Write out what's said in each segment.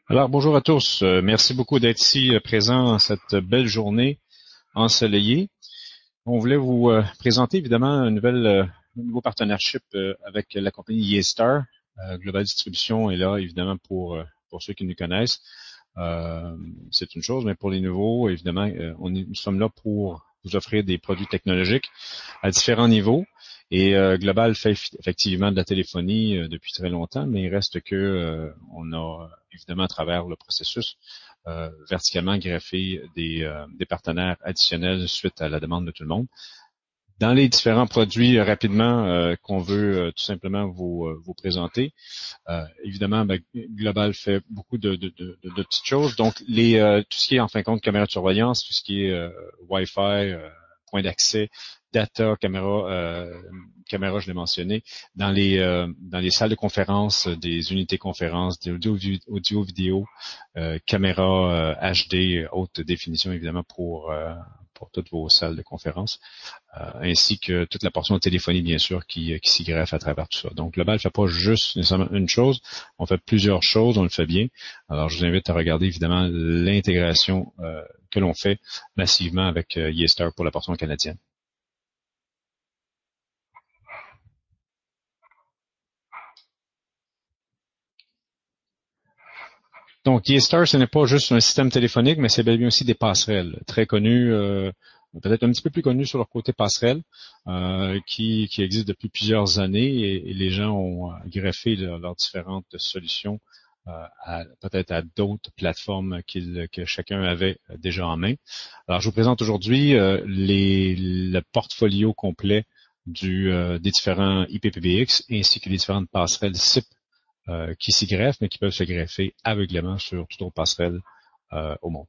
Alors, bonjour à tous. Merci beaucoup d'être ici présent en cette belle journée ensoleillée. On voulait vous présenter évidemment un nouveau partnership avec la compagnie Yeastar. Global Distribution est là évidemment pour ceux qui nous connaissent. C'est une chose, mais pour les nouveaux, évidemment, nous sommes là pour vous offrir des produits technologiques à différents niveaux. Et Global fait effectivement de la téléphonie depuis très longtemps, mais il reste que on a évidemment à travers le processus verticalement greffé des partenaires additionnels suite à la demande de tout le monde. Dans les différents produits rapidement qu'on veut tout simplement vous présenter, évidemment, Global fait beaucoup de petites choses. Donc, tout ce qui est en fin de compte caméra de surveillance, tout ce qui est Wi-Fi, point d'accès, data, caméra, je l'ai mentionné, dans les salles de conférence, des unités conférences, des audio-vidéo, caméra HD, haute définition évidemment pour toutes vos salles de conférence, ainsi que toute la portion de téléphonie, bien sûr, qui s'y greffe à travers tout ça. Donc, Global ne fait pas juste nécessairement une chose, on fait plusieurs choses, on le fait bien. Alors, je vous invite à regarder, évidemment, l'intégration que l'on fait massivement avec Yeastar pour la portion canadienne. Donc, Yeastar, ce n'est pas juste un système téléphonique, mais c'est bien aussi des passerelles très connues, peut-être un petit peu plus connues sur leur côté passerelle, qui existent depuis plusieurs années et les gens ont greffé leurs différentes solutions peut-être à d'autres plateformes que chacun avait déjà en main. Alors, je vous présente aujourd'hui le portfolio complet des différents IPPBX ainsi que les différentes passerelles SIP qui s'y greffent, mais qui peuvent se greffer aveuglément sur toute autre passerelle au monde.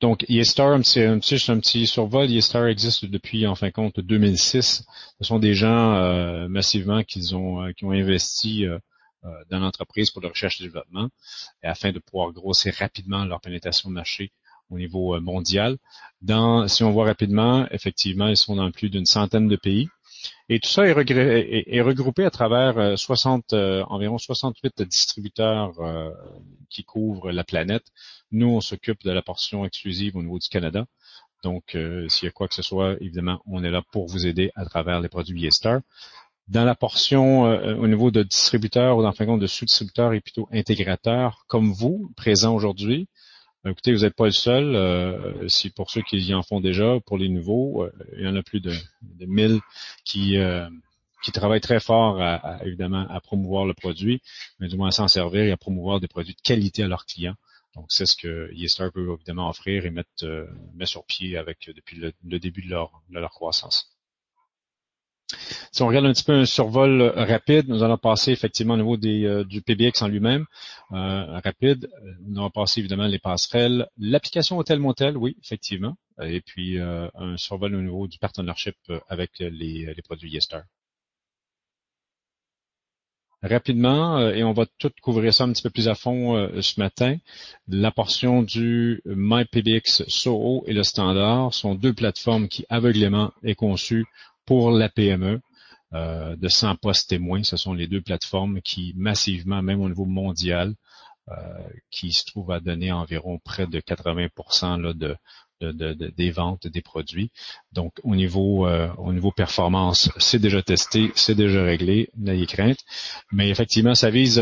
Donc, Yeastar, un petit survol. Yeastar existe depuis, en fin de compte, 2006. Ce sont des gens massivement qui ont investi dans l'entreprise pour la recherche et développement, afin de pouvoir grossir rapidement leur pénétration de marché au niveau mondial. Si on voit rapidement, effectivement, ils sont dans plus d'une centaine de pays. Et tout ça est regroupé à travers environ 68 distributeurs qui couvrent la planète. Nous, on s'occupe de la portion exclusive au niveau du Canada. Donc, s'il y a quoi que ce soit, évidemment, on est là pour vous aider à travers les produits Yeastar. Dans la portion au niveau de distributeurs ou en fin de compte de sous-distributeurs et plutôt intégrateurs comme vous, présents aujourd'hui, écoutez, vous n'êtes pas le seul. Si pour ceux qui y en font déjà, pour les nouveaux, il y en a plus de 1000 qui travaillent très fort évidemment à promouvoir le produit, mais du moins à s'en servir et à promouvoir des produits de qualité à leurs clients. Donc, c'est ce que Yeastar peut évidemment offrir et mettre sur pied depuis le début de leur croissance. Si on regarde un petit peu un survol rapide, nous allons passer effectivement au niveau du PBX en lui-même. Rapide, nous allons passer évidemment les passerelles. L'application hôtel-motel, oui, effectivement. Et puis un survol au niveau du partnership avec les produits Yeastar. Rapidement, et on va tout couvrir ça un petit peu plus à fond ce matin, la portion du MyPBX SOHO et le standard sont deux plateformes qui aveuglément est conçues pour la PME. De 100 postes témoins, ce sont les deux plateformes qui massivement, même au niveau mondial, qui se trouvent à donner environ près de 80% là, des ventes des produits. Donc, au niveau performance, c'est déjà testé, c'est déjà réglé, n'ayez crainte. Mais effectivement, ça vise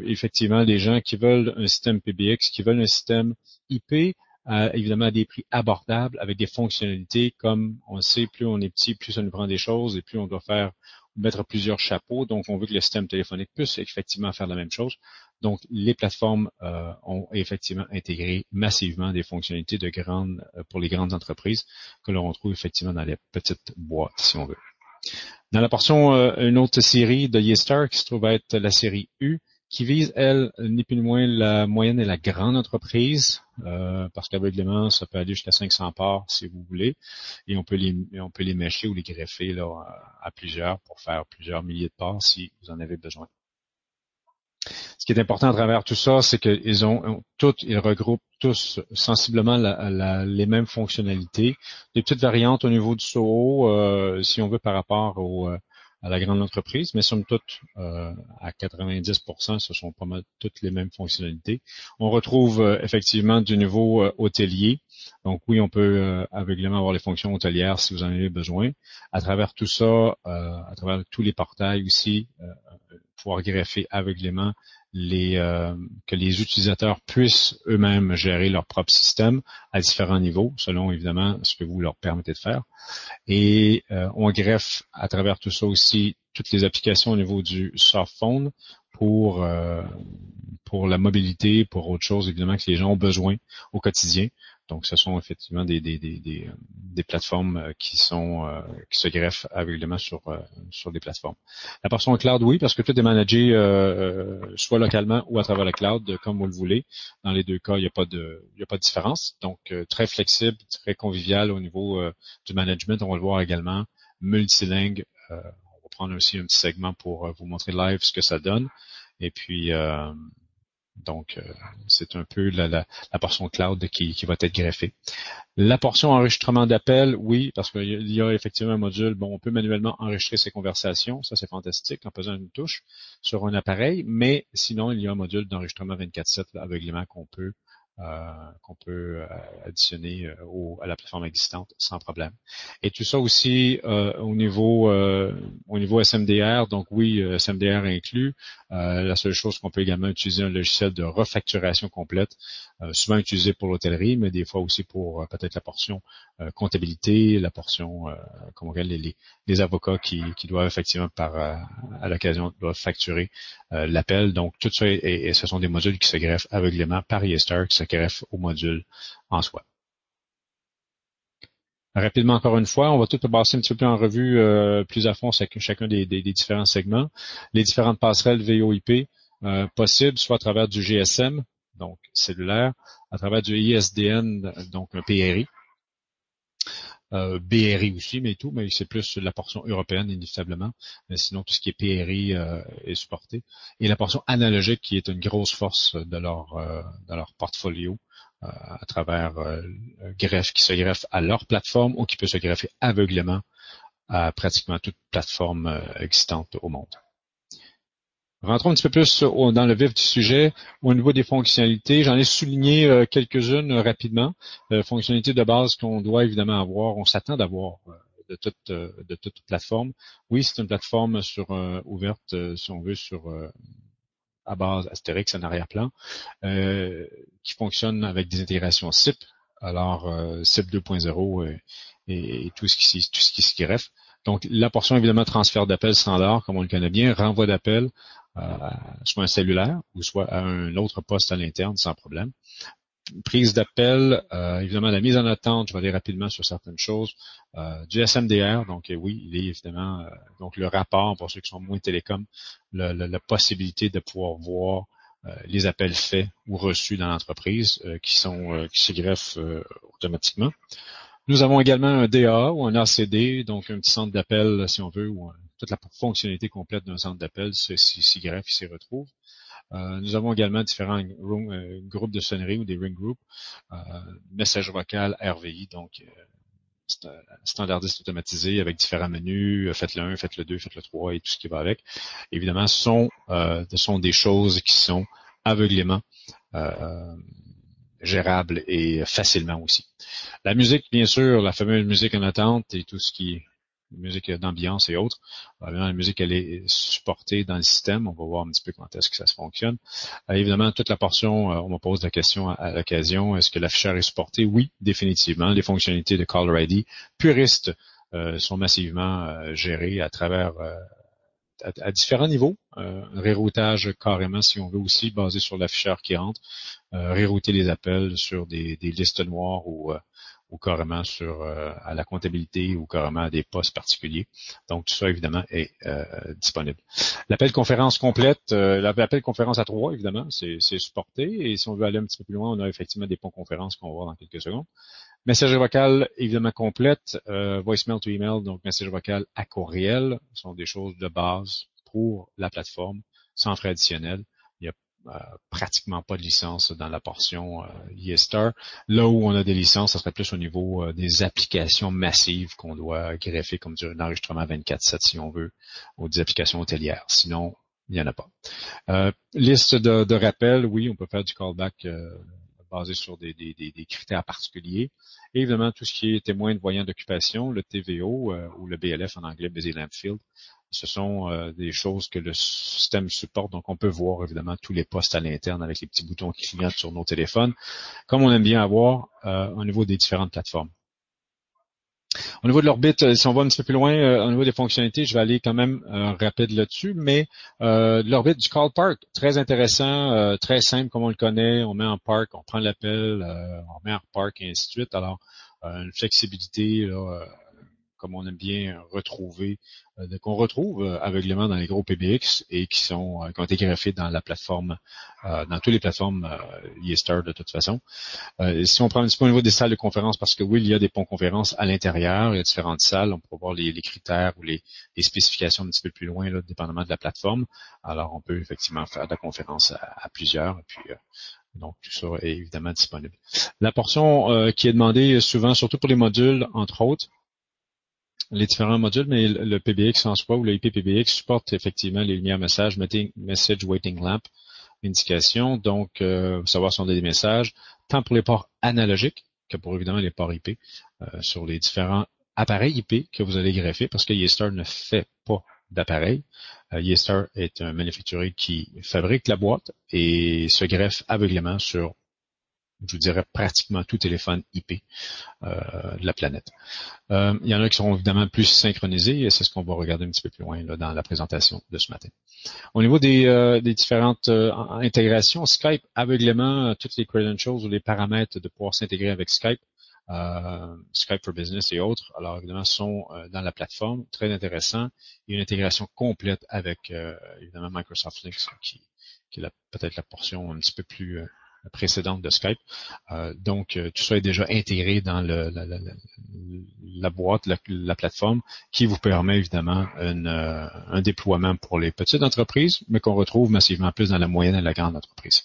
effectivement les gens qui veulent un système PBX, qui veulent un système IP, évidemment à des prix abordables, avec des fonctionnalités comme on le sait, plus on est petit, plus ça nous prend des choses et plus on doit mettre plusieurs chapeaux. Donc, on veut que le système téléphonique puisse effectivement faire la même chose. Donc, les plateformes ont effectivement intégré massivement des fonctionnalités pour les grandes entreprises que l'on retrouve effectivement dans les petites boîtes, si on veut. Dans la portion, une autre série de Yeastar qui se trouve être la série U, qui vise, elle, ni plus ni moins la moyenne et la grande entreprise, parce qu'aveuglément, ça peut aller jusqu'à 500 parts si vous voulez, et on peut les mâcher ou les greffer là, à plusieurs pour faire plusieurs milliers de parts si vous en avez besoin. Ce qui est important à travers tout ça, c'est qu'ils ils regroupent tous sensiblement les mêmes fonctionnalités. Des petites variantes au niveau du SOHO, si on veut, par rapport à la grande entreprise, mais somme toute, à 90%, ce sont pas mal toutes les mêmes fonctionnalités. On retrouve effectivement du niveau hôtelier. Donc oui, on peut aveuglément avoir les fonctions hôtelières si vous en avez besoin. À travers tout ça, à travers tous les portails aussi, pouvoir greffer aveuglément que les utilisateurs puissent eux-mêmes gérer leur propre système à différents niveaux, selon évidemment ce que vous leur permettez de faire. Et on greffe à travers tout ça aussi toutes les applications au niveau du softphone pour la mobilité, pour autre chose évidemment que les gens ont besoin au quotidien. Donc, ce sont effectivement des plateformes qui se greffent aveuglément sur des plateformes. La portion cloud, oui, parce que tout est managé soit localement ou à travers le cloud, comme vous le voulez. Dans les deux cas, il n'y a pas de différence. Donc, très flexible, très convivial au niveau du management. On va le voir également. Multilingue. On va prendre aussi un petit segment pour vous montrer live ce que ça donne. Et puis, donc, c'est un peu la portion cloud qui va être greffée. La portion enregistrement d'appel, oui, parce qu'il y a effectivement un module, on peut manuellement enregistrer ses conversations, ça c'est fantastique en faisant une touche sur un appareil, mais sinon, il y a un module d'enregistrement 24/7 aveuglément qu'on peut additionner à la plateforme existante sans problème. Et tout ça aussi au niveau SMDR, donc oui, SMDR inclus. La seule chose qu'on peut également utiliser un logiciel de refacturation complète, souvent utilisé pour l'hôtellerie, mais des fois aussi pour peut-être la portion comptabilité, la portion comme on regarde les avocats qui doivent effectivement à l'occasion doivent facturer l'appel. Donc tout ça et ce sont des modules qui se greffent aveuglément par eStar, qui se greffent au module en soi. Rapidement encore une fois, on va tout passer un petit peu plus en revue plus à fond chacun des différents segments. Les différentes passerelles VoIP possibles, soit à travers du GSM, donc cellulaire, à travers du ISDN, donc un PRI, BRI aussi, mais c'est plus la portion européenne inévitablement, mais sinon tout ce qui est PRI est supporté. Et la portion analogique qui est une grosse force de leur portfolio à travers greffe qui se greffe à leur plateforme ou qui peut se greffer aveuglément à pratiquement toute plateforme existante au monde. Rentrons un petit peu plus dans le vif du sujet. Au niveau des fonctionnalités, j'en ai souligné quelques-unes rapidement. Fonctionnalités de base qu'on doit évidemment avoir, on s'attend d'avoir de toute plateforme. Oui, c'est une plateforme ouverte, si on veut, à base Astérix en arrière-plan, qui fonctionne avec des intégrations SIP. Alors, SIP 2.0 et tout ce qui s'y greffe. Donc, la portion évidemment transfert d'appel standard, comme on le connaît bien, renvoi d'appel, soit un cellulaire ou soit à un autre poste à l'interne sans problème. Prise d'appel, évidemment la mise en attente, je vais aller rapidement sur certaines choses. Du SMDR, donc oui, il est évidemment donc le rapport pour ceux qui sont moins télécoms, la possibilité de pouvoir voir les appels faits ou reçus dans l'entreprise qui se greffent automatiquement. Nous avons également un DA ou un ACD, donc un petit centre d'appel si on veut, ou toute la fonctionnalité complète d'un centre d'appel s'y greffe, s'y retrouve. Nous avons également différents groupes de sonnerie ou des ring groups, message vocal, RVI, donc standardiste automatisé avec différents menus, faites le 1, faites le 2, faites le 3 et tout ce qui va avec. Évidemment, ce sont des choses qui sont aveuglément gérables et facilement aussi. La musique, bien sûr, la fameuse musique en attente et tout ce qui est musique d'ambiance et autres. La musique, elle est supportée dans le système. On va voir un petit peu comment est-ce que ça se fonctionne. Évidemment, toute la portion, on me pose la question à l'occasion, est-ce que l'afficheur est supporté? Oui, définitivement. Les fonctionnalités de Caller ID puristes sont massivement gérées à travers à différents niveaux. Un reroutage carrément, si on veut aussi, basé sur l'afficheur qui rentre. Rerouter les appels sur des listes noires ou carrément à la comptabilité ou carrément à des postes particuliers. Donc, tout ça, évidemment, est disponible. L'appel conférence complète, l'appel conférence à 3, évidemment, c'est supporté. Et si on veut aller un petit peu plus loin, on a effectivement des ponts conférences qu'on va voir dans quelques secondes. Messagerie vocale, évidemment, complète. Voicemail to email, donc messagerie vocale à courriel, sont des choses de base pour la plateforme, sans frais additionnels. Il y a pratiquement pas de licence dans la portion eStar. Là où on a des licences, ça serait plus au niveau des applications massives qu'on doit greffer comme un enregistrement 24/7 si on veut, ou des applications hôtelières. Sinon, il n'y en a pas. Liste de rappels, oui, on peut faire du callback basé sur des critères particuliers. Et évidemment, tout ce qui est témoin de voyant d'occupation, le TVO ou le BLF en anglais, Busy Lamp Field, ce sont des choses que le système supporte. Donc, on peut voir évidemment tous les postes à l'interne avec les petits boutons qui clignotent sur nos téléphones, comme on aime bien avoir au niveau des différentes plateformes. Au niveau de l'orbite, si on va un petit peu plus loin, au niveau des fonctionnalités, je vais aller quand même rapide là-dessus, mais l'orbite du Call Park, très intéressant, très simple comme on le connaît, on met en park, on prend l'appel, on met en park et ainsi de suite. Alors, une flexibilité là, comme on aime bien retrouver, qu'on retrouve aveuglément dans les gros PBX et qui ont été greffés dans la plateforme, dans toutes les plateformes eStar de toute façon. Si on prend un petit peu au niveau des salles de conférence, parce que oui, il y a des ponts conférences à l'intérieur, il y a différentes salles, on peut voir les critères ou les spécifications un petit peu plus loin, là, dépendamment de la plateforme. Alors, on peut effectivement faire de la conférence à plusieurs, et puis donc tout ça est évidemment disponible. La portion qui est demandée souvent, surtout pour les modules, entre autres, les différents modules, mais le PBX en soi ou le IPPBX supporte effectivement les lumières message waiting lamp, indication, donc savoir si on a des messages, tant pour les ports analogiques que pour évidemment les ports IP sur les différents appareils IP que vous allez greffer, parce que eStar ne fait pas d'appareil. eStar est un manufacturier qui fabrique la boîte et se greffe aveuglément sur, je vous dirais, pratiquement tout téléphone IP de la planète. Il y en a qui seront évidemment plus synchronisés et c'est ce qu'on va regarder un petit peu plus loin là, dans la présentation de ce matin. Au niveau des différentes intégrations, Skype, aveuglément, toutes les credentials ou les paramètres de pouvoir s'intégrer avec Skype, Skype for Business et autres, alors évidemment, sont dans la plateforme, très intéressant, et une intégration complète avec évidemment Microsoft Links, qui est peut-être la portion un petit peu plus précédente de Skype. Donc, tout ça est déjà intégré dans la boîte, la plateforme, qui vous permet évidemment un déploiement pour les petites entreprises, mais qu'on retrouve massivement plus dans la moyenne et la grande entreprise.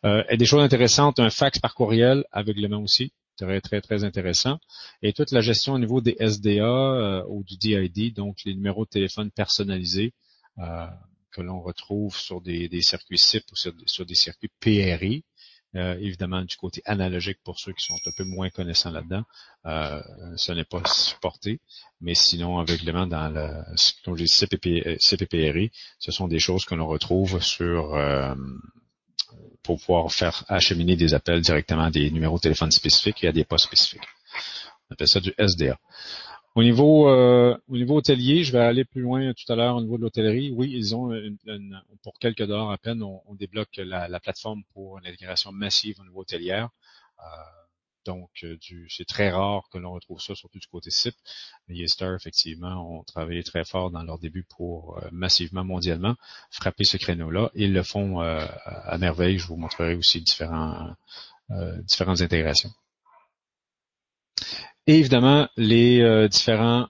Et des choses intéressantes, un fax par courriel, aveuglément aussi, très, très, très intéressant. Et toute la gestion au niveau des SDA ou du DID, donc les numéros de téléphone personnalisés, que l'on retrouve sur des circuits SIP ou sur des circuits PRI. Évidemment, du côté analogique, pour ceux qui sont un peu moins connaissants là-dedans, ce n'est pas supporté. Mais sinon, aveuglément, dans le CPPRI, ce sont des choses que l'on retrouve pour pouvoir faire acheminer des appels directement à des numéros de téléphone spécifiques et à des postes spécifiques. On appelle ça du SDA. Au niveau hôtelier, je vais aller plus loin tout à l'heure au niveau de l'hôtellerie. Oui, ils ont pour quelques dollars à peine, on débloque la plateforme pour l'intégration massive au niveau hôtelière. Donc, c'est très rare que l'on retrouve ça, surtout du côté SIP. Mais eStar, effectivement, ont travaillé très fort dans leur début pour massivement, mondialement, frapper ce créneau-là. Ils le font à merveille. Je vous montrerai aussi différentes intégrations. Et évidemment, les différentes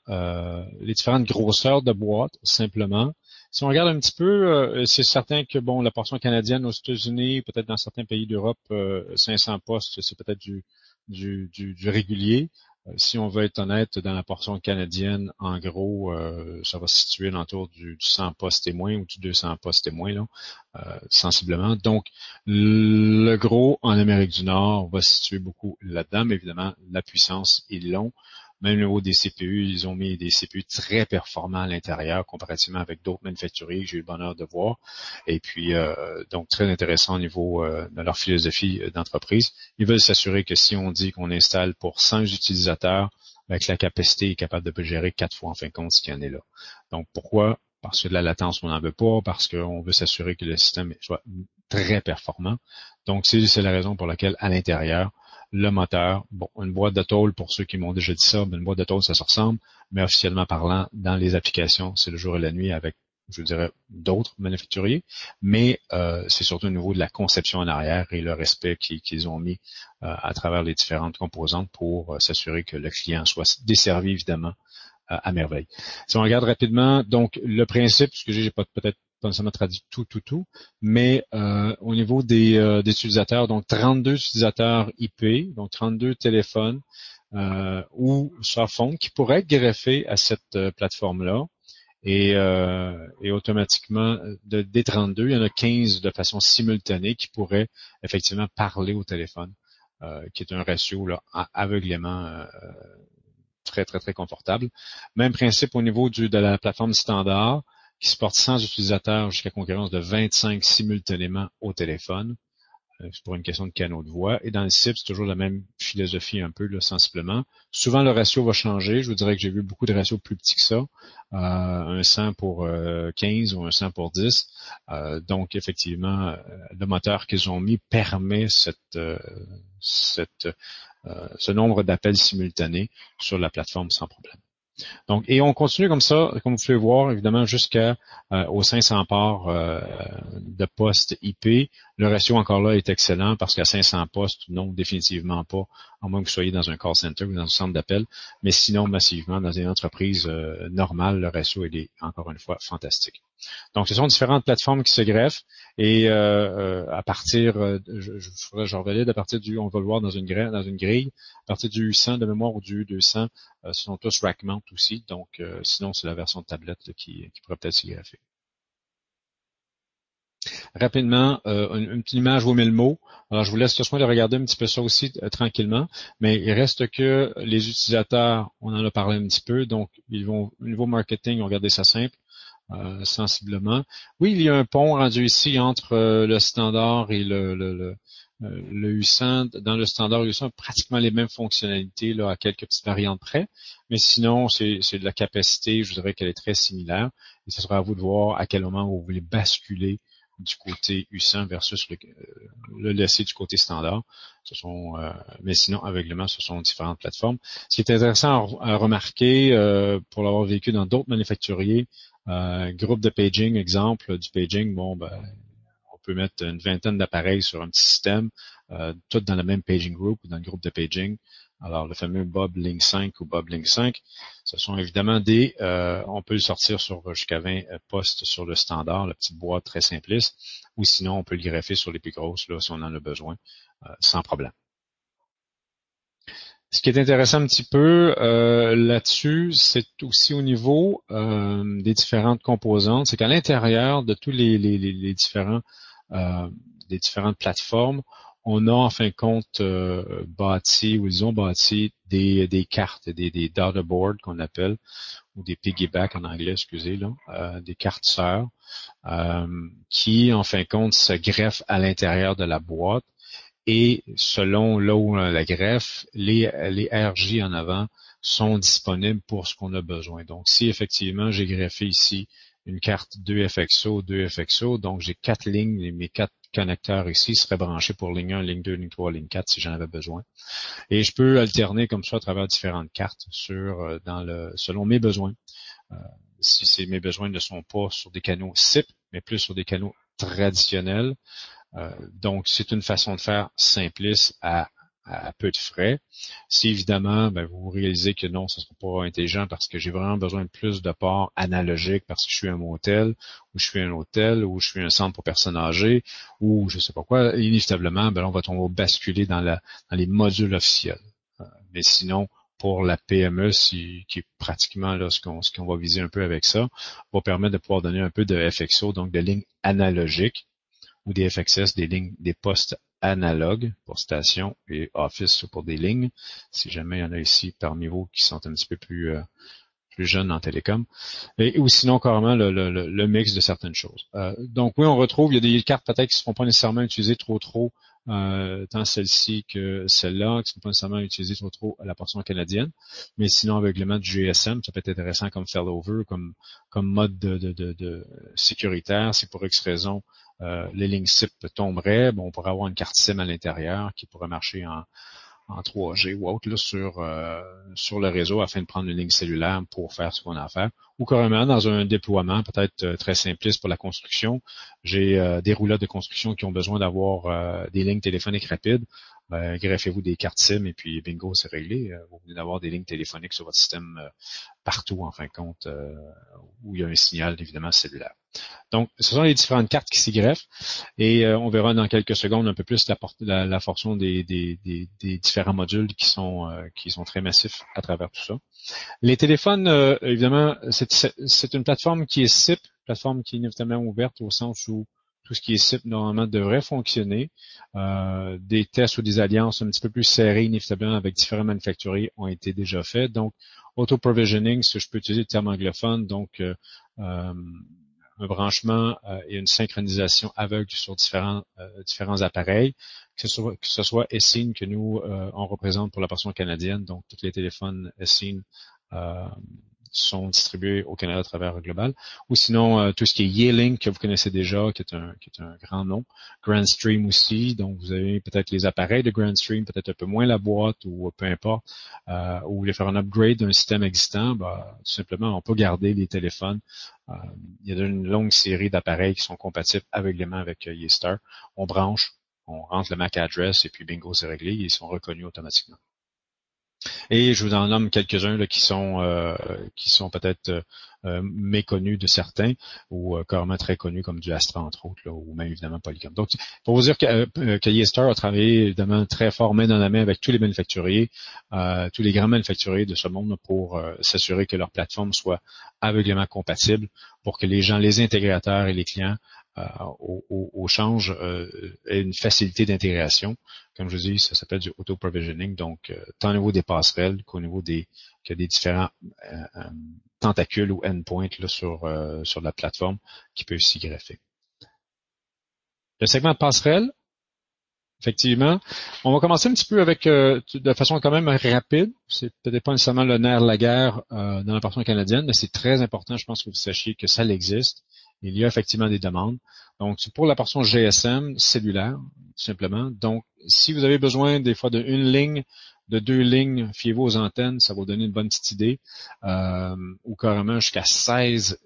grosseurs de boîtes, simplement. Si on regarde un petit peu, c'est certain que bon, la portion canadienne aux États-Unis, peut-être dans certains pays d'Europe, 500 postes, c'est peut-être du régulier. Si on veut être honnête, dans la portion canadienne, en gros, ça va se situer autour du 100 postes témoins ou du 200 postes témoins, là, sensiblement. Donc, le gros en Amérique du Nord va se situer beaucoup là-dedans, mais évidemment, la puissance, ils l'ont. Même au niveau des CPU, ils ont mis des CPU très performants à l'intérieur, comparativement avec d'autres manufacturiers que j'ai eu le bonheur de voir. Et puis, donc, très intéressant au niveau de leur philosophie d'entreprise. Ils veulent s'assurer que si on dit qu'on installe pour 100 utilisateurs, avec la capacité est capable de gérer 4 fois en fin de compte ce qu'il y en est là. Donc, pourquoi? Parce que de la latence, on n'en veut pas, parce qu'on veut s'assurer que le système soit très performant. Donc, c'est la raison pour laquelle, à l'intérieur, le moteur, bon, une boîte de tôle, pour ceux qui m'ont déjà dit ça, une boîte de tôle, ça se ressemble, mais officiellement parlant, dans les applications, c'est le jour et la nuit avec, je dirais, d'autres manufacturiers, mais c'est surtout au niveau de la conception en arrière et le respect qu'ils ont mis à travers les différentes composantes pour s'assurer que le client soit desservi, évidemment, à merveille. Si on regarde rapidement, donc le principe, ce que j'ai peut-être pas nécessairement traduit tout, mais au niveau des utilisateurs, donc 32 utilisateurs IP, donc 32 téléphones ou smartphones qui pourraient être greffés à cette plateforme-là. Et automatiquement, des 32, il y en a 15 de façon simultanée qui pourraient effectivement parler au téléphone, qui est un ratio là, aveuglément très, très, très confortable. Même principe au niveau de la plateforme standard, qui supporte 100 utilisateurs jusqu'à concurrence de 25 simultanément au téléphone. C'est pour une question de canaux de voix. Et dans le SIP, c'est toujours la même philosophie un peu, là, sensiblement. Souvent, le ratio va changer. Je vous dirais que j'ai vu beaucoup de ratios plus petits que ça. Un 100 pour 15 ou un 100 pour 10. Donc, effectivement, le moteur qu'ils ont mis permet ce nombre d'appels simultanés sur la plateforme sans problème. Donc, et on continue comme ça, comme vous pouvez voir, évidemment, jusqu'à aux 500 ports de postes IP. Le ratio encore là est excellent parce qu'à 500 postes, non, définitivement pas, à moins que vous soyez dans un call center ou dans un centre d'appel. Mais sinon, massivement, dans une entreprise normale, le ratio est encore une fois fantastique. Donc, ce sont différentes plateformes qui se greffent et à partir, je revalide à partir du, on va le voir dans une grille, à partir du 100 de mémoire ou du 200, ce sont tous rack mount aussi. Donc, sinon, c'est la version de tablette là, qui pourrait peut-être s'y greffer. Rapidement, une petite image vaut 1000 mots. Alors, je vous laisse le soin de regarder un petit peu ça aussi tranquillement, mais il reste que les utilisateurs, on en a parlé un petit peu, donc ils vont au niveau marketing, on va garder ça simple. Sensiblement. Oui, il y a un pont rendu ici entre le standard et le U100. Dans le standard U100, pratiquement les mêmes fonctionnalités là, à quelques petites variantes près, mais sinon, c'est de la capacité, je dirais qu'elle est très similaire, et ce sera à vous de voir à quel moment vous voulez basculer du côté U100 versus le laisser du côté standard. Mais sinon, aveuglément, ce sont différentes plateformes. Ce qui est intéressant à remarquer, pour l'avoir vécu dans d'autres manufacturiers, groupe de paging, exemple du paging, on peut mettre une vingtaine d'appareils sur un petit système, tous dans le même paging group ou dans le groupe de paging. Alors, le fameux Bob Link 5 ou Bob Link 5, ce sont évidemment on peut le sortir sur jusqu'à 20 postes sur le standard, la petite boîte très simpliste, ou sinon on peut le greffer sur les plus grosses, là, si on en a besoin, sans problème. Ce qui est intéressant un petit peu là-dessus, c'est aussi au niveau des différentes composantes, c'est qu'à l'intérieur de tous les différentes plateformes, on a en fin de compte bâti, ou ils ont bâti des cartes, des data boards qu'on appelle, ou des piggyback en anglais, excusez, là, des cartes sœurs, qui en fin de compte se greffent à l'intérieur de la boîte. Et selon là où on la greffe, les RJ en avant sont disponibles pour ce qu'on a besoin. Donc, si effectivement j'ai greffé ici une carte 2FXO, donc j'ai 4 lignes, mes 4 connecteurs ici seraient branchés pour ligne 1, ligne 2, ligne 3, ligne 4 si j'en avais besoin. Et je peux alterner comme ça à travers différentes cartes selon mes besoins. Si mes besoins ne sont pas sur des canaux SIP, mais plus sur des canaux traditionnels. Donc, c'est une façon de faire simpliste à peu de frais. Si évidemment, vous réalisez que non, ça ne sera pas intelligent parce que j'ai vraiment besoin de plus de ports analogiques parce que je suis un motel, ou je suis un hôtel, ou je suis un centre pour personnes âgées, ou je sais pas quoi, inévitablement, on va basculer dans les modules officiels. Mais sinon, pour la PME, qui est pratiquement là ce qu'on va viser un peu avec ça, va permettre de pouvoir donner un peu de FXO, donc de lignes analogiques, ou des FXS, des postes analogues pour station et Office pour des lignes, si jamais il y en a ici parmi vous qui sont un petit peu plus jeunes en télécom, ou sinon carrément le mix de certaines choses. Donc oui, on retrouve, il y a des cartes peut-être qui ne seront pas nécessairement utilisées trop, tant celle-ci que celle-là, qui ne sont pas nécessairement utilisées trop à la portion canadienne, mais sinon aveuglément du GSM, ça peut être intéressant comme failover, comme mode de sécuritaire, si pour X raison les lignes SIP tomberaient, on pourrait avoir une carte SIM à l'intérieur qui pourrait marcher en 3G ou autre là, sur le réseau afin de prendre une ligne cellulaire pour faire ce qu'on a à faire. Ou carrément dans un déploiement peut-être très simpliste pour la construction. J'ai des roulettes de construction qui ont besoin d'avoir des lignes téléphoniques rapides. greffez-vous des cartes SIM et puis bingo, c'est réglé. Vous venez d'avoir des lignes téléphoniques sur votre système partout, en fin de compte, où il y a un signal, évidemment, cellulaire. Donc, ce sont les différentes cartes qui s'y greffent et on verra dans quelques secondes un peu plus la fonction des différents modules qui sont très massifs à travers tout ça. Les téléphones, évidemment, c'est une plateforme qui est SIP, plateforme qui est inévitablement ouverte au sens où tout ce qui est SIP normalement devrait fonctionner. Des tests ou des alliances un petit peu plus serrées inévitablement avec différents manufacturiers ont été déjà faits. Donc, auto-provisioning, si je peux utiliser le terme anglophone, donc un branchement et une synchronisation aveugle sur différents appareils, que ce soit eSIM que nous on représente pour la portion canadienne, donc tous les téléphones eSIM sont distribués au Canada à travers Global, ou sinon tout ce qui est Yealink que vous connaissez déjà, qui est un grand nom, Grandstream aussi, donc vous avez peut-être les appareils de Grandstream, peut-être un peu moins la boîte ou peu importe, ou vous voulez faire un upgrade d'un système existant, tout simplement on peut garder les téléphones. Il y a une longue série d'appareils qui sont compatibles aveuglément avec Yeastar. On branche, on rentre le MAC address et puis bingo, c'est réglé, ils sont reconnus automatiquement. Et je vous en nomme quelques-uns là, qui sont peut-être méconnus de certains ou carrément très connus comme du Astra entre autres, là, ou même évidemment Polycom. Donc, pour vous dire que Yeastar a travaillé évidemment très fort main dans la main avec tous les manufacturiers, tous les grands manufacturiers de ce monde pour s'assurer que leur plateforme soit aveuglément compatible pour que les gens, les intégrateurs et les clients au change aient une facilité d'intégration. Comme je vous dis, ça s'appelle du auto-provisioning, donc tant au niveau des passerelles qu'au niveau des différents tentacules ou endpoints là, sur la plateforme qui peut s'y greffer. Le segment de passerelle, effectivement, on va commencer un petit peu avec de façon quand même rapide. C'est peut-être pas nécessairement le nerf de la guerre dans la portion canadienne, mais c'est très important, je pense que vous sachiez que ça existe. Il y a effectivement des demandes. Donc, c'est pour la portion GSM cellulaire, tout simplement. Donc, si vous avez besoin des fois d'une ligne, de 2 lignes, fiez-vous aux antennes, ça va vous donner une bonne petite idée. Ou carrément jusqu'à 16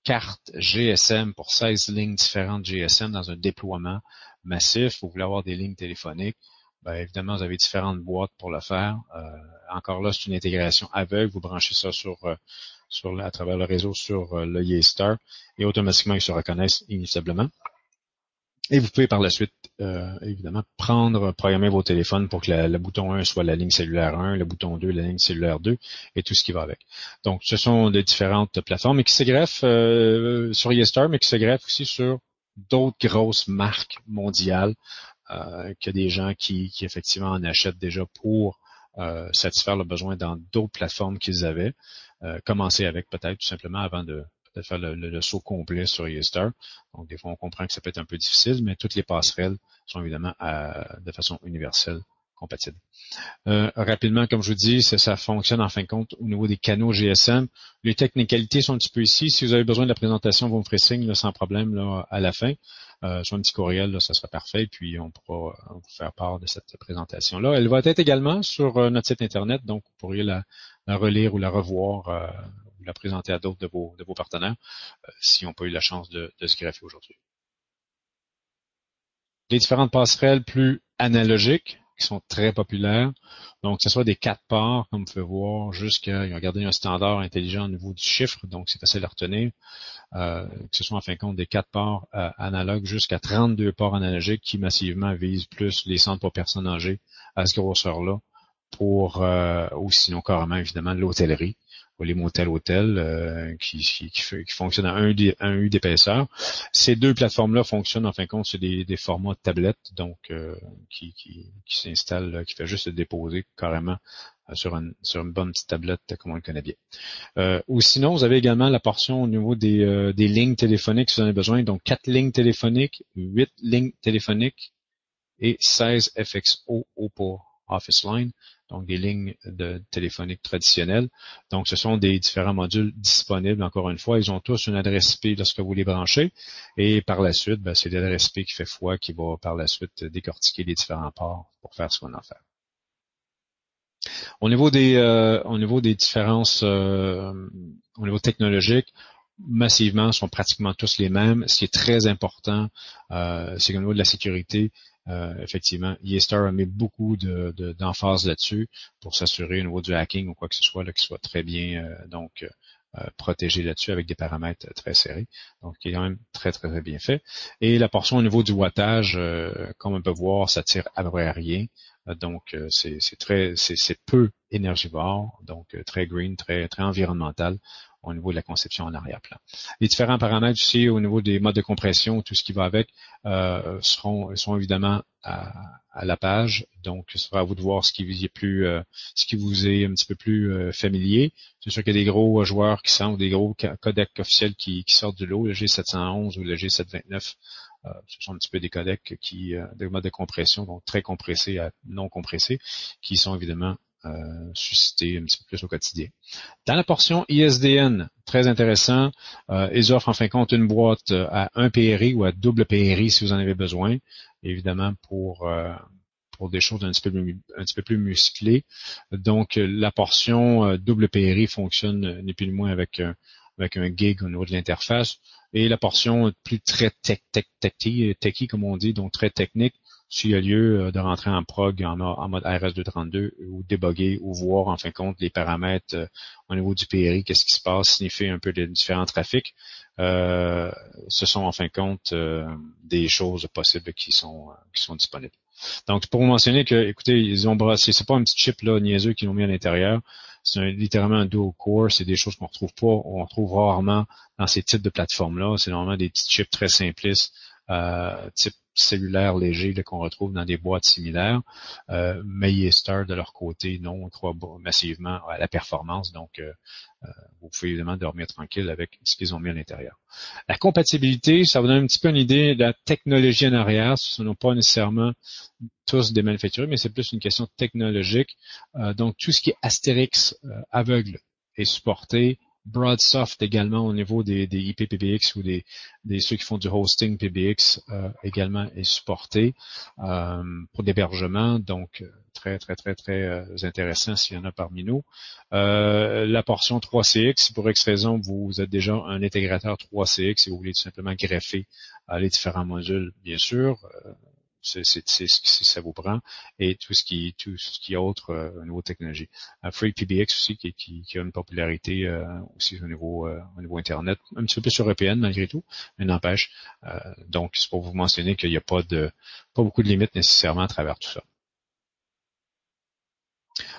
cartes GSM pour 16 lignes différentes GSM dans un déploiement massif. Vous voulez avoir des lignes téléphoniques. Évidemment, vous avez différentes boîtes pour le faire. Encore là, c'est une intégration aveugle. Vous branchez ça à travers le réseau sur le Yeastar et automatiquement, ils se reconnaissent inévitablement. Et vous pouvez par la suite, évidemment, programmer vos téléphones pour que le bouton 1 soit la ligne cellulaire 1, le bouton 2, la ligne cellulaire 2 et tout ce qui va avec. Donc, ce sont des différentes plateformes et qui se greffent sur Yeastar, mais qui se greffent aussi sur d'autres grosses marques mondiales que des gens qui effectivement en achètent déjà pour satisfaire leurs besoins dans d'autres plateformes qu'ils avaient. Commencer avec peut-être tout simplement avant de faire le saut complet sur Yeastar. Donc, des fois, on comprend que ça peut être un peu difficile, mais toutes les passerelles sont évidemment de façon universelle compatibles. Rapidement, comme je vous dis, ça fonctionne en fin de compte au niveau des canaux GSM. Les technicalités sont un petit peu ici. Si vous avez besoin de la présentation, vous me ferez signe là, sans problème là, à la fin. Sur un petit courriel, là, ça sera parfait. Puis on pourra vous faire part de cette présentation-là. Elle va être également sur notre site Internet, donc vous pourriez la relire ou la revoir ou la présenter à d'autres de vos partenaires s'ils n'ont pas eu la chance de se greffer aujourd'hui. Les différentes passerelles plus analogiques qui sont très populaires. Donc, que ce soit des 4 ports, comme vous pouvez voir, ils ont gardé un standard intelligent au niveau du chiffre, donc c'est facile à retenir. Que ce soit en fin de compte des 4 ports analogues jusqu'à 32 ports analogiques qui massivement visent plus les centres pour personnes âgées à ce grosseur-là ou sinon carrément évidemment l'hôtellerie ou les motels-hôtels qui fonctionnent à 1 U d'épaisseur. Ces 2 plateformes-là fonctionnent en fin de compte sur des formats de tablettes, donc qui s'installent, qui fait juste se déposer carrément sur une bonne petite tablette comme on le connaît bien. Ou sinon, vous avez également la portion au niveau des lignes téléphoniques si vous en avez besoin. Donc 4 lignes téléphoniques, 8 lignes téléphoniques et 16 FXO pour Office Line, donc des lignes téléphoniques traditionnelles. Donc, ce sont des différents modules disponibles. Encore une fois, ils ont tous une adresse IP lorsque vous les branchez. Et par la suite, c'est l'adresse IP qui fait foi qui va par la suite décortiquer les différents ports pour faire ce qu'on a à faire. Au niveau des différences au niveau technologique, massivement sont pratiquement tous les mêmes. Ce qui est très important, c'est qu'au niveau de la sécurité, effectivement, YayStar a mis beaucoup d'emphase là-dessus pour s'assurer au niveau du hacking ou quoi que ce soit là, qu'il soit très bien protégé là-dessus avec des paramètres très serrés. Donc, il est quand même très, très, très bien fait. Et la portion au niveau du wattage, comme on peut voir, ça tire à peu près à rien. Donc, c'est peu énergivore, donc très green, très, très environnemental au niveau de la conception en arrière-plan. Les différents paramètres aussi au niveau des modes de compression, tout ce qui va avec, sont évidemment à la page. Donc, ce sera à vous de voir ce qui vous est ce qui vous est un petit peu plus familier. C'est sûr qu'il y a des gros joueurs qui sont, des gros codecs officiels qui sortent du lot, le G711 ou le G729. Ce sont un petit peu des codecs des modes de compression, donc très compressés à non compressés, qui sont évidemment suscités un petit peu plus au quotidien. Dans la portion ISDN, très intéressant, ils offrent en fin de compte une boîte à 1 PRI ou à double PRI si vous en avez besoin, évidemment pour des choses un petit peu plus musclées. Donc, la portion double PRI fonctionne ni plus ni moins avec un gig au niveau de l'interface. Et la portion plus très techie, comme on dit, donc très technique, s'il y a lieu de rentrer en prog en mode RS232 ou débugger ou voir en fin de compte les paramètres au niveau du PRI, qu'est-ce qui se passe, sniffer un peu les différents trafics. Ce sont en fin de compte des choses possibles qui sont disponibles. Donc, pour vous mentionner que, écoutez, ils ont brassé, c'est pas un petit chip là niaiseux qu'ils ont mis à l'intérieur, c'est littéralement un dual core, c'est des choses qu'on retrouve pas, on retrouve rarement dans ces types de plateformes-là. C'est normalement des petits chips très simplistes, type cellulaire léger qu'on retrouve dans des boîtes similaires. Mais YayStar, de leur côté, non, on croit massivement à la performance, donc vous pouvez évidemment dormir tranquille avec ce qu'ils ont mis à l'intérieur. La compatibilité, ça vous donne un petit peu une idée de la technologie en arrière. Ce ne sont pas nécessairement tous des manufacturiers, mais c'est plus une question technologique. Donc, tout ce qui est Astérix aveugle est supporté. Broadsoft également au niveau des IP PBX ou des ceux qui font du hosting PBX également est supporté pour l'hébergement. Donc, très, très, très, très intéressant s'il y en a parmi nous. La portion 3CX, si pour X raison vous êtes déjà un intégrateur 3CX et vous voulez tout simplement greffer les différents modules, bien sûr, c'est ça vous prend, et tout ce qui est autre au niveau technologie. Free PBX aussi qui a une popularité aussi au niveau Internet, un petit peu plus européenne malgré tout, mais n'empêche. Donc, c'est pour vous mentionner qu'il n'y a pas beaucoup de limites nécessairement à travers tout ça.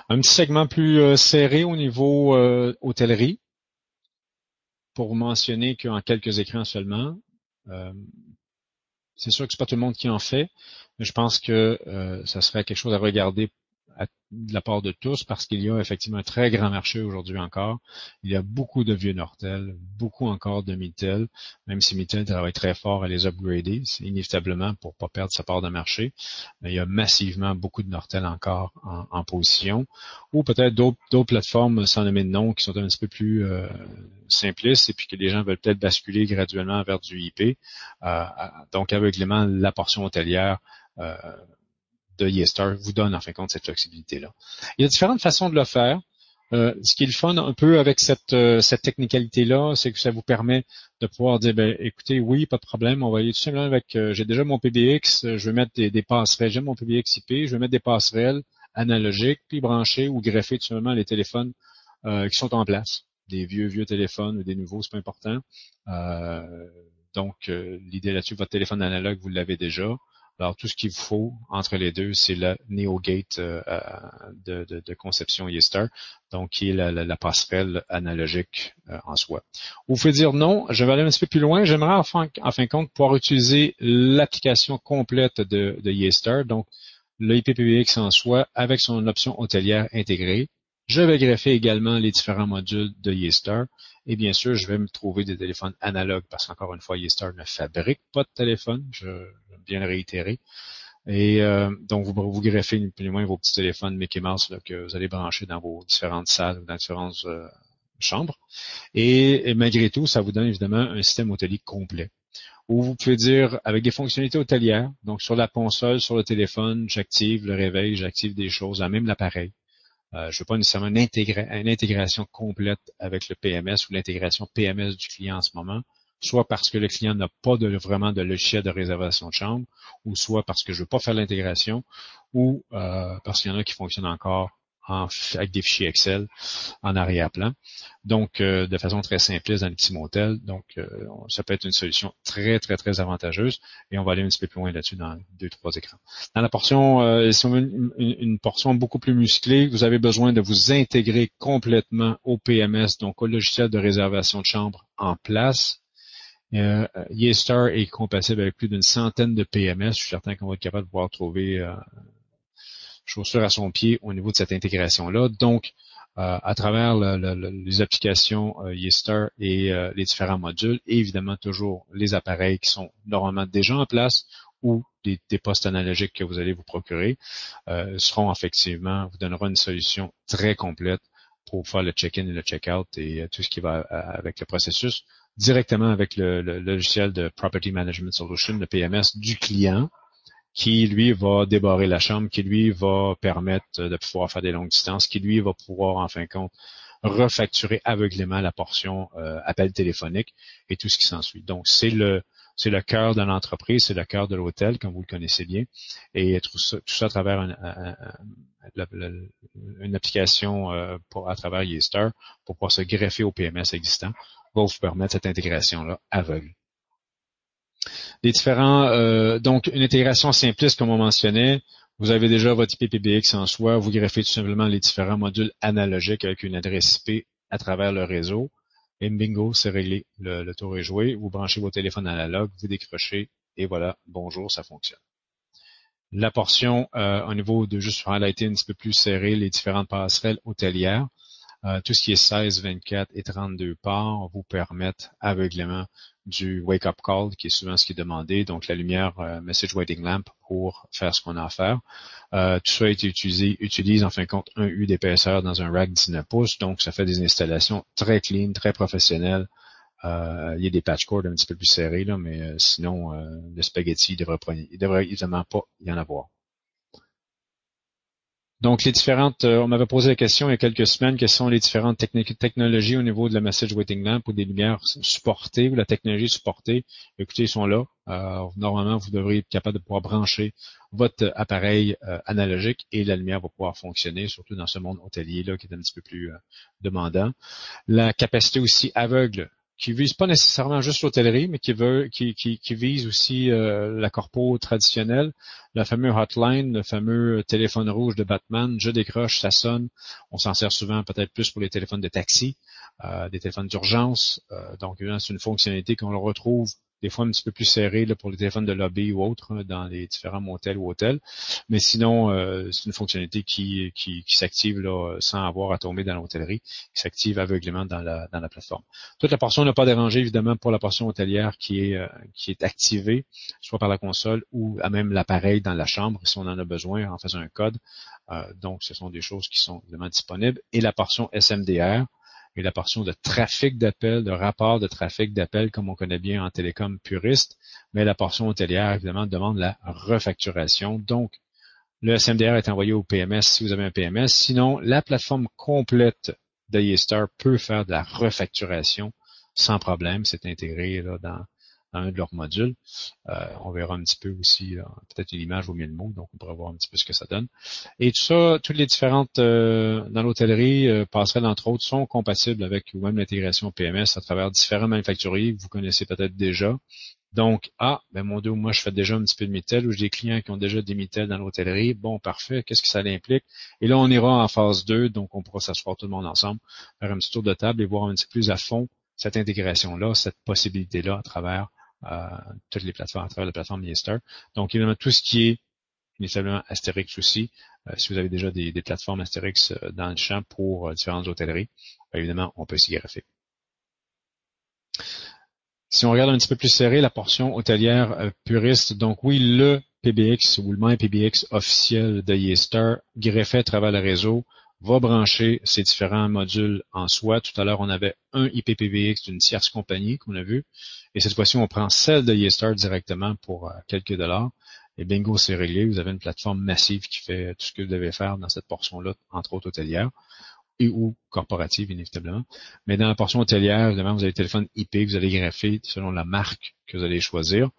Un petit segment plus serré au niveau hôtellerie, pour vous mentionner qu'en quelques écrans seulement, c'est sûr que c'est pas tout le monde qui en fait, mais je pense que ça serait quelque chose à regarder de la part de tous parce qu'il y a effectivement un très grand marché aujourd'hui encore. Il y a beaucoup de vieux Nortel, beaucoup encore de Mitel, même si Mitel travaille très fort à les upgrader, c'est inévitablement pour pas perdre sa part de marché. Mais il y a massivement beaucoup de Nortel encore en position, ou peut-être d'autres plateformes sans nommer de nom qui sont un petit peu plus simplistes et puis que les gens veulent peut-être basculer graduellement vers du IP. Donc aveuglément, la portion hôtelière de YayStar vous donne en fin de compte cette flexibilité-là. Il y a différentes façons de le faire. Ce qui est le fun un peu avec cette technicalité-là, c'est que ça vous permet de pouvoir dire, ben, écoutez, oui, pas de problème, on va aller tout simplement avec, j'ai déjà mon PBX, je vais mettre des passerelles, j'aime mon PBX IP, je vais mettre des passerelles analogiques, puis brancher ou greffer tout simplement les téléphones qui sont en place. Des vieux téléphones ou des nouveaux, c'est pas important. Donc, l'idée là-dessus, votre téléphone analogue, vous l'avez déjà. Alors, tout ce qu'il vous faut entre les deux, c'est la NeoGate de conception YayStar, donc qui est la passerelle analogique en soi. Vous pouvez dire non, je vais aller un petit peu plus loin. J'aimerais en fin de compte pouvoir utiliser l'application complète de YayStar, donc le IPPBX en soi avec son option hôtelière intégrée. Je vais greffer également les différents modules de YayStar. Et bien sûr, je vais me trouver des téléphones analogues parce qu'encore une fois, YayStar ne fabrique pas de téléphone. Je vais bien le réitérer. Et donc, vous greffez plus ou moins vos petits téléphones Mickey Mouse là, que vous allez brancher dans vos différentes salles ou dans différentes chambres. Et malgré tout, ça vous donne évidemment un système hôtelier complet. Où vous pouvez dire, avec des fonctionnalités hôtelières, donc sur la console, sur le téléphone, j'active le réveil, j'active des choses, à même l'appareil. Je ne veux pas nécessairement une intégration complète avec le PMS ou l'intégration PMS du client en ce moment. soit parce que le client n'a pas vraiment de logiciel de réservation de chambre, ou soit parce que je veux pas faire l'intégration, ou parce qu'il y en a qui fonctionnent encore avec des fichiers Excel en arrière-plan. Donc, de façon très simpliste dans les petits motels. Donc, ça peut être une solution très, très, très avantageuse. Et on va aller un petit peu plus loin là-dessus dans 2-3 écrans. Dans la portion, si on veut une portion beaucoup plus musclée, vous avez besoin de vous intégrer complètement au PMS, donc au logiciel de réservation de chambre en place. YayStar est compatible avec plus d'une centaine de PMS. Je suis certain qu'on va être capable de pouvoir trouver chaussure à son pied au niveau de cette intégration-là. Donc, à travers les applications YayStar et les différents modules, et évidemment toujours les appareils qui sont normalement déjà en place ou des postes analogiques que vous allez vous procurer, seront effectivement, vous donneront une solution très complète pour faire le check-in et le check-out et tout ce qui va avec le processus, directement avec le logiciel de Property Management Solution, le PMS du client, qui, lui, va débarrer la chambre, qui, lui, va permettre de pouvoir faire des longues distances, qui, lui, va pouvoir, en fin de compte, refacturer aveuglément la portion appel téléphonique et tout ce qui s'ensuit. Donc, c'est le cœur de l'entreprise, c'est le cœur de l'hôtel, comme vous le connaissez bien, et tout ça à travers une application à travers YayStar pour pouvoir se greffer au PMS existant, va vous permettre cette intégration-là aveugle. Les différents, donc une intégration simpliste comme on mentionnait, vous avez déjà votre IP PBX en soi, vous greffez tout simplement les différents modules analogiques avec une adresse IP à travers le réseau, et bingo, c'est réglé, le tour est joué, vous branchez vos téléphones analogues, vous décrochez, et voilà, bonjour, ça fonctionne. La portion au niveau de juste highlighter un petit peu plus serré les différentes passerelles hôtelières, tout ce qui est 16, 24 et 32 parts vous permettent aveuglément du wake-up call, qui est souvent ce qui est demandé, donc la lumière message waiting lamp pour faire ce qu'on a à faire. Tout ça a été utilise en fin de compte un U d'épaisseur dans un rack 19 pouces, donc ça fait des installations très clean, très professionnelles. Il y a des patch cords un petit peu plus serrés, là, mais sinon, le spaghetti il devrait évidemment pas y en avoir. Donc, les différentes, on m'avait posé la question il y a quelques semaines, quelles sont les différentes technologies au niveau de la message waiting lamp ou des lumières supportées ou la technologie supportée. Écoutez, ils sont là. Normalement, vous devriez être capable de pouvoir brancher votre appareil analogique et la lumière va pouvoir fonctionner, surtout dans ce monde hôtelier là qui est un petit peu plus demandant. La capacité aussi aveugle, qui vise pas nécessairement juste l'hôtellerie, mais qui vise aussi la corpo traditionnelle, la fameuse hotline, le fameux téléphone rouge de Batman, je décroche, ça sonne. On s'en sert souvent peut-être plus pour les téléphones de taxi, des téléphones d'urgence. Donc, c'est une fonctionnalité qu'on le retrouve des fois un petit peu plus serré là, pour les téléphones de lobby ou autres dans les différents motels ou hôtels. Mais sinon, c'est une fonctionnalité qui s'active là, sans avoir à tomber dans l'hôtellerie, qui s'active aveuglément dans la plateforme. Toute la portion n'a pas dérangé, évidemment, pour la portion hôtelière qui est activée, soit par la console ou à même l'appareil dans la chambre, si on en a besoin, en faisant un code. Donc, ce sont des choses qui sont évidemment disponibles. Et la portion SMDR, et la portion de trafic d'appel, de rapport de trafic d'appel, comme on connaît bien en télécom puriste, mais la portion hôtelière, évidemment, demande la refacturation. Donc, le SMDR est envoyé au PMS si vous avez un PMS. Sinon, la plateforme complète de YayStar peut faire de la refacturation sans problème. C'est intégré là, dans un de leurs modules. On verra un petit peu aussi, peut-être une image vaut mieux le mot, donc on pourra voir un petit peu ce que ça donne. Et tout ça, toutes les différentes, dans l'hôtellerie, passerelles entre autres, sont compatibles avec ou même l'intégration PMS à travers différents manufacturiers que vous connaissez peut-être déjà. Donc, mon Dieu, moi je fais déjà un petit peu de Mitel ou j'ai des clients qui ont déjà des Mitel dans l'hôtellerie. Bon, parfait, qu'est-ce que ça implique? Et là, on ira en phase 2, donc on pourra s'asseoir tout le monde ensemble, faire un petit tour de table et voir un petit peu plus à fond cette intégration-là, cette possibilité-là à travers toutes les plateformes, à travers la plateforme YayStar. Donc, évidemment, tout ce qui est initialement Astérix aussi, si vous avez déjà des plateformes Astérix dans le champ pour différentes hôtelleries, évidemment, on peut s'y greffer. Si on regarde un petit peu plus serré, la portion hôtelière puriste, donc oui, le PBX ou le MyPBX officiel de YayStar, greffé à travers le réseau, va brancher ces différents modules en soi. Tout à l'heure, on avait un IPPBX d'une tierce compagnie qu'on a vu. Et cette fois-ci, on prend celle de YayStar directement pour quelques dollars. Et bingo, c'est réglé. Vous avez une plateforme massive qui fait tout ce que vous devez faire dans cette portion-là, entre autres hôtelière. et ou corporative, inévitablement. Mais dans la portion hôtelière, évidemment, vous avez le téléphone IP, vous allez greffer selon la marque que vous allez choisir.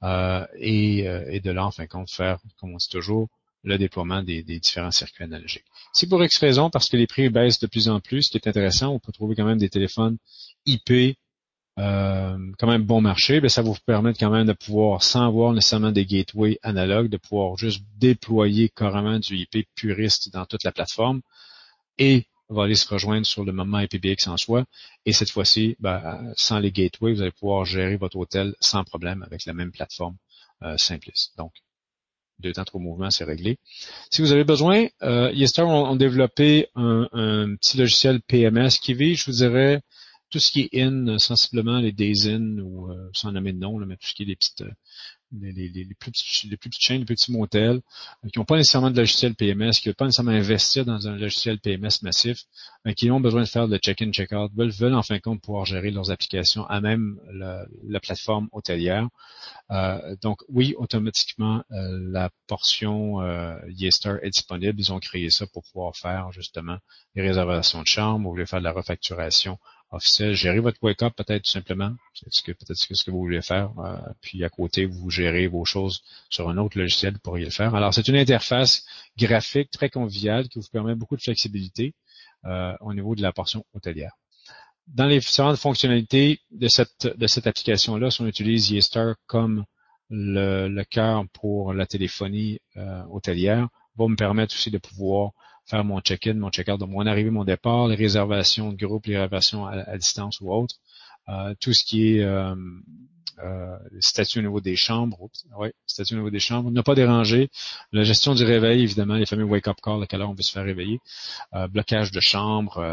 Et de là, en fin de compte, faire, comme on dit toujours, le déploiement des différents circuits analogiques. Si pour X raison, parce que les prix baissent de plus en plus, ce qui est intéressant, on peut trouver quand même des téléphones IP quand même bon marché, bien, ça va vous permettre quand même de pouvoir, sans avoir nécessairement des gateways analogues, de pouvoir juste déployer carrément du IP puriste dans toute la plateforme et va aller se rejoindre sur le moment IPBX en soi. Et cette fois-ci, sans les gateways, vous allez pouvoir gérer votre hôtel sans problème avec la même plateforme simpliste. Donc, 2 temps, 3 mouvements, c'est réglé. Si vous avez besoin, Yestar ont développé un petit logiciel PMS qui vise, je vous dirais, tout ce qui est in, sensiblement les days in, ou sans nommer de nom, là, mais tout ce qui est les petites les plus petites chaînes, les plus petits motels, qui n'ont pas nécessairement de logiciel PMS, qui ne veulent pas nécessairement investir dans un logiciel PMS massif, mais qui ont besoin de faire le check-in, check-out, veulent en fin de compte pouvoir gérer leurs applications à même la plateforme hôtelière. Donc oui, automatiquement, la portion Yeastar est disponible. Ils ont créé ça pour pouvoir faire justement les réservations de chambres, vous voulez faire de la refacturation officielle, gérer votre wake-up peut-être tout simplement, c'est ce que vous voulez faire, puis à côté, vous gérez vos choses sur un autre logiciel, vous pourriez le faire. Alors, c'est une interface graphique très conviviale qui vous permet beaucoup de flexibilité au niveau de la portion hôtelière. Dans les différentes fonctionnalités de cette application-là, si on utilise Yeastar comme le cœur pour la téléphonie hôtelière, va me permettre aussi de pouvoir faire mon check-in, mon check-out, donc mon arrivée, mon départ, les réservations de groupe, les réservations à distance ou autre, tout ce qui est statut au niveau des chambres, statut au niveau des chambres, ne pas déranger, la gestion du réveil, évidemment, les fameux wake-up calls, à quelle heure on veut se faire réveiller, blocage de chambre,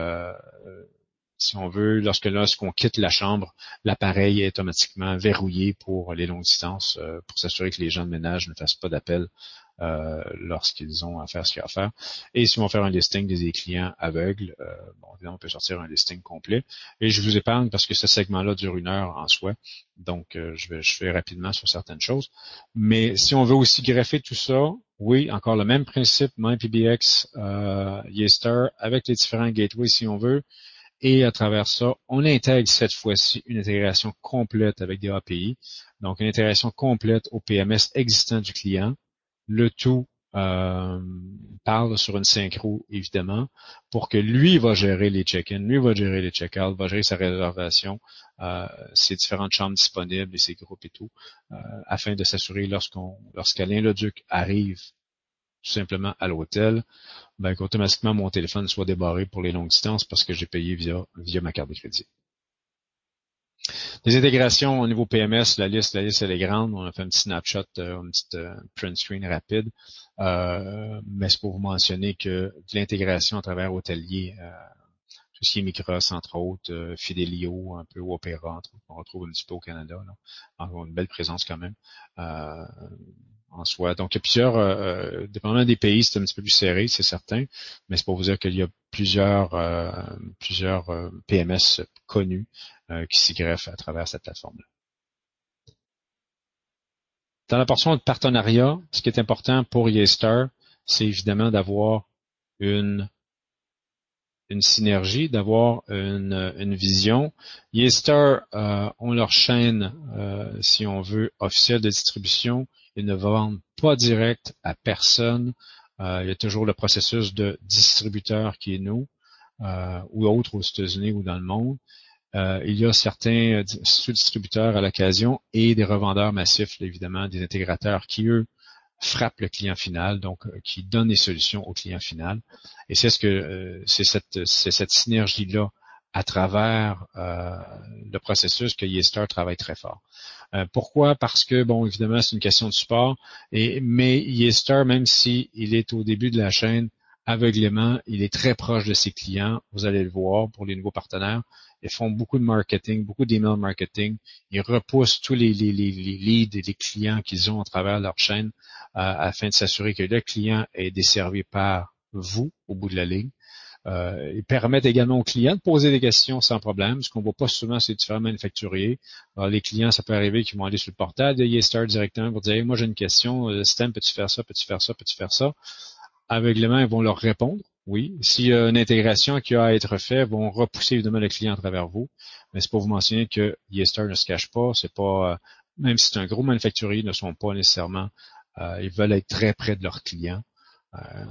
si on veut, lorsqu'on quitte la chambre, l'appareil est automatiquement verrouillé pour les longues distances, pour s'assurer que les gens de ménage ne fassent pas d'appel lorsqu'ils ont à faire ce qu'il y a à faire. Et si on va faire un listing des clients aveugles, évidemment, on peut sortir un listing complet. Et je vous épargne parce que ce segment-là dure 1 heure en soi. Donc, je fais rapidement sur certaines choses. Mais si on veut aussi greffer tout ça, oui, encore le même principe, MyPBX, Yeastar, avec les différents gateways si on veut. Et à travers ça, on intègre cette fois-ci une intégration complète avec des API. Donc, une intégration complète au PMS existant du client. Le tout parle sur une synchro, évidemment, pour que lui va gérer les check-in, lui va gérer les check-out, va gérer sa réservation, ses différentes chambres disponibles et ses groupes et tout, afin de s'assurer lorsqu'Alain Leduc arrive tout simplement à l'hôtel, qu'automatiquement mon téléphone soit débarré pour les longues distances parce que j'ai payé via ma carte de crédit. Les intégrations au niveau PMS, la liste elle est grande. On a fait un petit snapshot, une petite print screen rapide. Mais c'est pour vous mentionner que de l'intégration à travers Hôtelier, tout ce qui est Micros, entre autres, Fidelio, un peu Opera, entre autres, on retrouve un petit peu au Canada. Là. Alors, une belle présence quand même. En soi. Donc, il y a plusieurs, dépendamment des pays, c'est un petit peu plus serré, c'est certain, mais c'est pour vous dire qu'il y a plusieurs PMS connus qui s'y greffent à travers cette plateforme-là. Dans la portion de partenariat, ce qui est important pour Yeastar, c'est évidemment d'avoir une synergie, d'avoir une vision. Yeastar ont leur chaîne, si on veut, officielle de distribution. Ils ne vendent pas direct à personne. Il y a toujours le processus de distributeur qui est nous, ou autres aux États-Unis ou dans le monde. Il y a certains sous-distributeurs à l'occasion et des revendeurs massifs, évidemment, des intégrateurs qui, eux, frappent le client final, donc qui donnent des solutions au client final. Et c'est cette synergie-là à travers le processus que Yeastar travaille très fort. Pourquoi? Parce que, évidemment, c'est une question de support, mais Yeastar, même si il est au début de la chaîne, aveuglément, il est très proche de ses clients. Vous allez le voir pour les nouveaux partenaires. Ils font beaucoup de marketing, beaucoup d'email marketing. Ils repoussent tous les leads et les clients qu'ils ont à travers leur chaîne afin de s'assurer que le client est desservi par vous au bout de la ligne. Ils permettent également aux clients de poser des questions sans problème. Ce qu'on voit pas souvent, c'est différents manufacturiers. Alors, les clients, ça peut arriver qu'ils vont aller sur le portail de Yeastar directement pour dire hey, « moi j'ai une question, Stem, peux-tu faire ça, peux-tu faire ça, peux-tu faire ça? » Aveuglément, ils vont leur répondre. Oui. S'il y a une intégration qui a à être faite, vont repousser évidemment le client à travers vous. Mais c'est pour vous mentionner que Yeastar ne se cache pas. C'est pas, même si c'est un gros manufacturier, ils ne sont pas nécessairement, ils veulent être très près de leurs clients. Euh,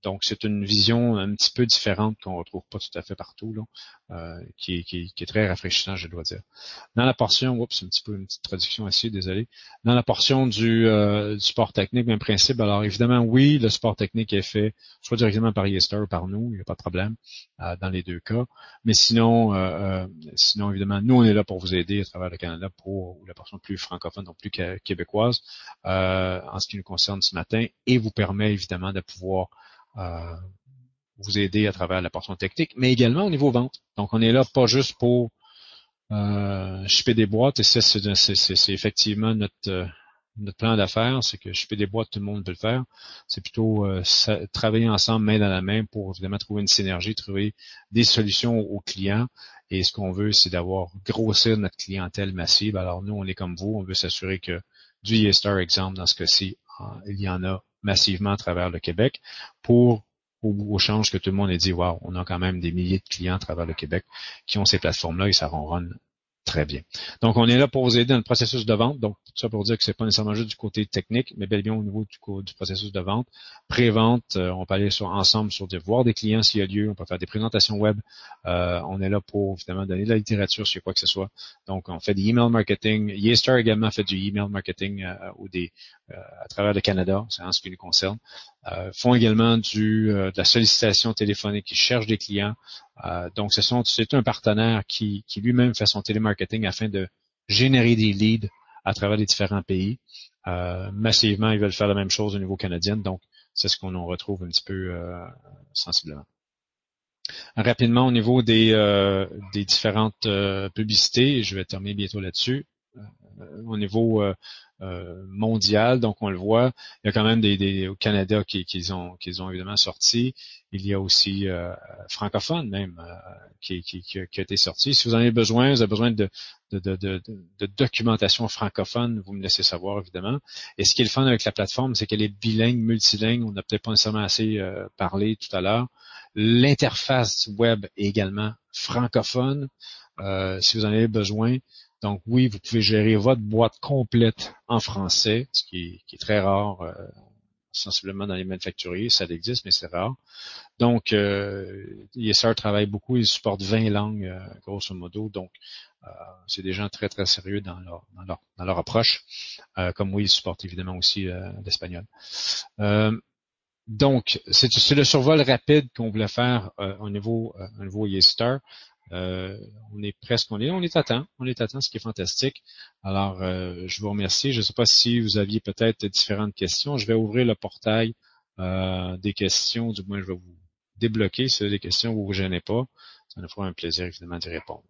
donc, c'est une vision un petit peu différente qu'on retrouve pas tout à fait partout, là, qui est très rafraîchissant, je dois dire. Dans la portion, oups, un petit peu une petite traduction ici, désolé. Dans la portion du support technique, même principe. Alors, évidemment, oui, le support technique est fait soit directement par Yeastar ou par nous, il n'y a pas de problème dans les deux cas. Mais sinon, évidemment, nous, on est là pour vous aider à travers le Canada pour la portion plus francophone, donc plus québécoise, en ce qui nous concerne ce matin, et vous permet évidemment de pouvoir euh, vous aider à travers la portion technique, mais également au niveau vente. Donc, on est là pas juste pour shipper des boîtes, et ça, c'est effectivement notre plan d'affaires, c'est que shipper des boîtes, tout le monde peut le faire. C'est plutôt travailler ensemble, main dans la main, pour évidemment trouver une synergie, trouver des solutions aux clients. Et ce qu'on veut, c'est d'avoir grossir notre clientèle massive. Alors nous, on est comme vous, on veut s'assurer que du Yeastar, exemple, dans ce cas-ci, il y en a massivement à travers le Québec pour au change que tout le monde ait dit, wow, on a quand même des milliers de clients à travers le Québec qui ont ces plateformes-là et ça ronronne très bien. Donc, on est là pour vous aider dans le processus de vente. Donc, tout ça pour dire que c'est pas nécessairement juste du côté technique, mais bel et bien au niveau du processus de vente. Pré-vente, on peut aller ensemble sur voir des clients s'il y a lieu. On peut faire des présentations web. On est là pour, évidemment, donner de la littérature sur quoi que ce soit. Donc, on fait des email marketing. Yeastar également fait du email marketing à travers le Canada, c'est en ce qui nous concerne. Font également de la sollicitation téléphonique. Ils cherchent des clients. Donc, c'est un partenaire qui lui-même fait son télémarketing afin de générer des leads à travers les différents pays. Massivement, ils veulent faire la même chose au niveau canadien. Donc, c'est ce qu'on en retrouve un petit peu sensiblement. Rapidement, au niveau des différentes publicités, je vais terminer bientôt là-dessus. Au niveau mondial, donc on le voit, il y a quand même au Canada qu'ils ont évidemment sorti. Il y a aussi francophone même qui a été sorti. Si vous en avez besoin, vous avez besoin de documentation francophone, vous me laissez savoir évidemment. Et ce qui est le fun avec la plateforme, c'est qu'elle est bilingue, multilingue. On n'a peut-être pas nécessairement assez parlé tout à l'heure. L'interface web est également francophone. Si vous en avez besoin. Donc oui, vous pouvez gérer votre boîte complète en français, ce qui est très rare sensiblement dans les manufacturiers. Ça existe, mais c'est rare. Donc, Yeastar travaille beaucoup, ils supportent 20 langues, grosso modo. Donc, c'est des gens très, très sérieux dans leur approche. Comme oui, ils supportent évidemment aussi l'espagnol. Donc, c'est le survol rapide qu'on voulait faire au niveau Yeastar. On est à temps, ce qui est fantastique. Alors, je vous remercie. Je ne sais pas si vous aviez peut-être différentes questions. Je vais ouvrir le portail des questions. Du moins, je vais vous débloquer. Si vous avez des questions, vous ne vous gênez pas. Ça nous fera un plaisir, évidemment, d'y répondre.